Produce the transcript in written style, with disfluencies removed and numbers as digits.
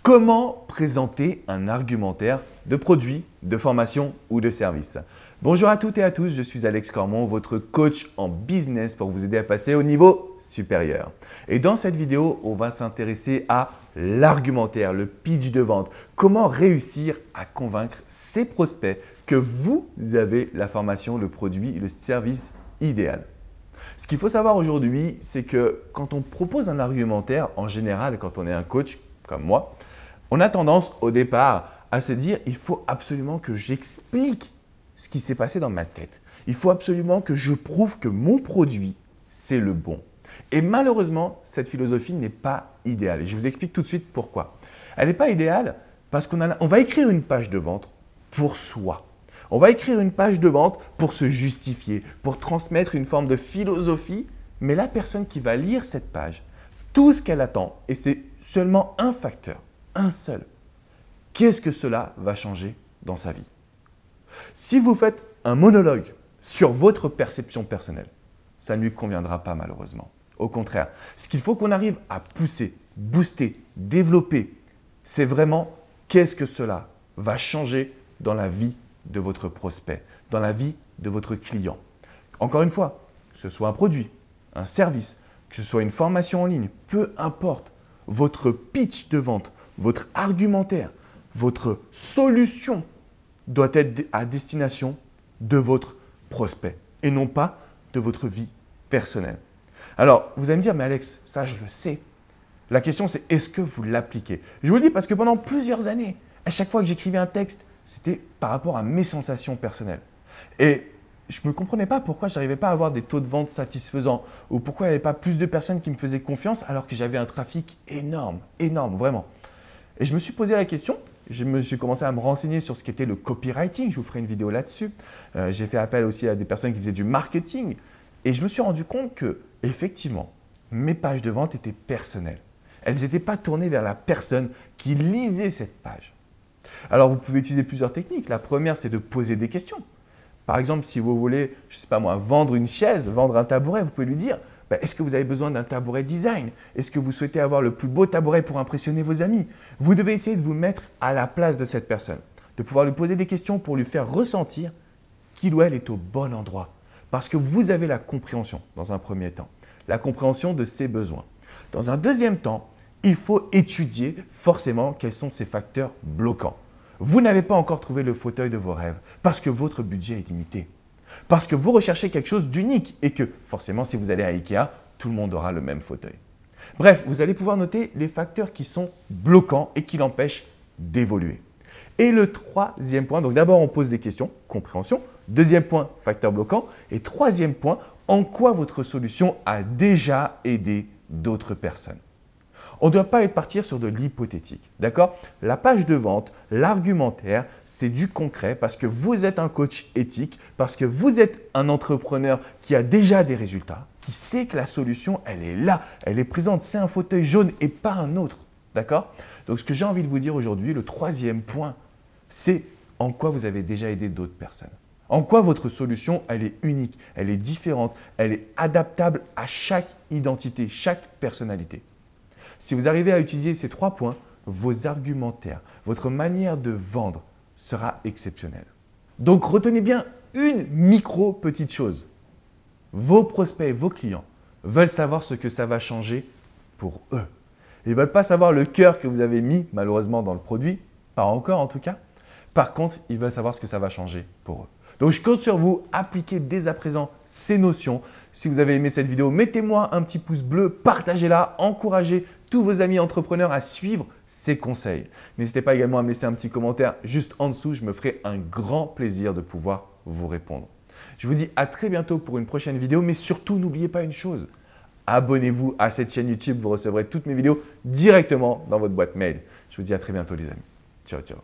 Comment présenter un argumentaire de produit, de formation ou de service? Bonjour à toutes et à tous, je suis Alex Cormon, votre coach en business pour vous aider à passer au niveau supérieur. Et dans cette vidéo, on va s'intéresser à l'argumentaire, le pitch de vente. Comment réussir à convaincre ses prospects que vous avez la formation, le produit, le service idéal. Ce qu'il faut savoir aujourd'hui, c'est que quand on propose un argumentaire, en général, quand on est un coach comme moi, on a tendance au départ à se dire « il faut absolument que j'explique ce qui s'est passé dans ma tête. Il faut absolument que je prouve que mon produit, c'est le bon. » Et malheureusement, cette philosophie n'est pas idéale. Et je vous explique tout de suite pourquoi. Elle n'est pas idéale parce qu'on va écrire une page de vente pour soi. On va écrire une page de vente pour se justifier, pour transmettre une forme de philosophie, mais la personne qui va lire cette page, tout ce qu'elle attend, et c'est seulement un facteur, un seul. Qu'est-ce que cela va changer dans sa vie? Si vous faites un monologue sur votre perception personnelle, ça ne lui conviendra pas malheureusement. Au contraire, ce qu'il faut qu'on arrive à pousser, booster, développer, c'est vraiment qu'est-ce que cela va changer dans la vie de votre prospect, dans la vie de votre client. Encore une fois, que ce soit un produit, un service, que ce soit une formation en ligne, peu importe, votre pitch de vente, votre argumentaire, votre solution doit être à destination de votre prospect et non pas de votre vie personnelle. Alors, vous allez me dire, mais Alex, ça je le sais. La question c'est, est-ce que vous l'appliquez? Je vous le dis parce que pendant plusieurs années, à chaque fois que j'écrivais un texte, c'était par rapport à mes sensations personnelles. Et je ne me comprenais pas pourquoi je n'arrivais pas à avoir des taux de vente satisfaisants ou pourquoi il n'y avait pas plus de personnes qui me faisaient confiance alors que j'avais un trafic énorme, énorme, vraiment. Et je me suis posé la question, je me suis commencé à me renseigner sur ce qu'était le copywriting, je vous ferai une vidéo là-dessus. J'ai fait appel aussi à des personnes qui faisaient du marketing et je me suis rendu compte que, effectivement, mes pages de vente étaient personnelles. Elles n'étaient pas tournées vers la personne qui lisait cette page. Alors, vous pouvez utiliser plusieurs techniques. La première, c'est de poser des questions. Par exemple, si vous voulez, je ne sais pas moi, vendre une chaise, vendre un tabouret, vous pouvez lui dire est-ce que vous avez besoin d'un tabouret design? Est-ce que vous souhaitez avoir le plus beau tabouret pour impressionner vos amis? Vous devez essayer de vous mettre à la place de cette personne, de pouvoir lui poser des questions pour lui faire ressentir qu'il ou elle est au bon endroit. Parce que vous avez la compréhension, dans un premier temps, la compréhension de ses besoins. Dans un deuxième temps, il faut étudier forcément quels sont ces facteurs bloquants. Vous n'avez pas encore trouvé le fauteuil de vos rêves parce que votre budget est limité. Parce que vous recherchez quelque chose d'unique et que forcément, si vous allez à Ikea, tout le monde aura le même fauteuil. Bref, vous allez pouvoir noter les facteurs qui sont bloquants et qui l'empêchent d'évoluer. Et le troisième point, donc d'abord on pose des questions, compréhension. Deuxième point, facteur bloquant. Et troisième point, en quoi votre solution a déjà aidé d'autres personnes. On ne doit pas partir sur de l'hypothétique, d'accord? La page de vente, l'argumentaire, c'est du concret parce que vous êtes un coach éthique, parce que vous êtes un entrepreneur qui a déjà des résultats, qui sait que la solution, elle est là, elle est présente, c'est un fauteuil jaune et pas un autre, d'accord? Donc, ce que j'ai envie de vous dire aujourd'hui, le troisième point, c'est en quoi vous avez déjà aidé d'autres personnes. En quoi votre solution, elle est unique, elle est différente, elle est adaptable à chaque identité, chaque personnalité. Si vous arrivez à utiliser ces 3 points, vos argumentaires, votre manière de vendre sera exceptionnelle. Donc, retenez bien une petite chose. Vos prospects, vos clients veulent savoir ce que ça va changer pour eux. Ils ne veulent pas savoir le cœur que vous avez mis, malheureusement, dans le produit. Pas encore, en tout cas. Par contre, ils veulent savoir ce que ça va changer pour eux. Donc, je compte sur vous, appliquez dès à présent ces notions. Si vous avez aimé cette vidéo, mettez-moi un petit pouce bleu, partagez-la, encouragez tous vos amis entrepreneurs à suivre ces conseils. N'hésitez pas également à me laisser un petit commentaire juste en dessous, je me ferai un grand plaisir de pouvoir vous répondre. Je vous dis à très bientôt pour une prochaine vidéo, mais surtout n'oubliez pas une chose, abonnez-vous à cette chaîne YouTube, vous recevrez toutes mes vidéos directement dans votre boîte mail. Je vous dis à très bientôt les amis. Ciao, ciao.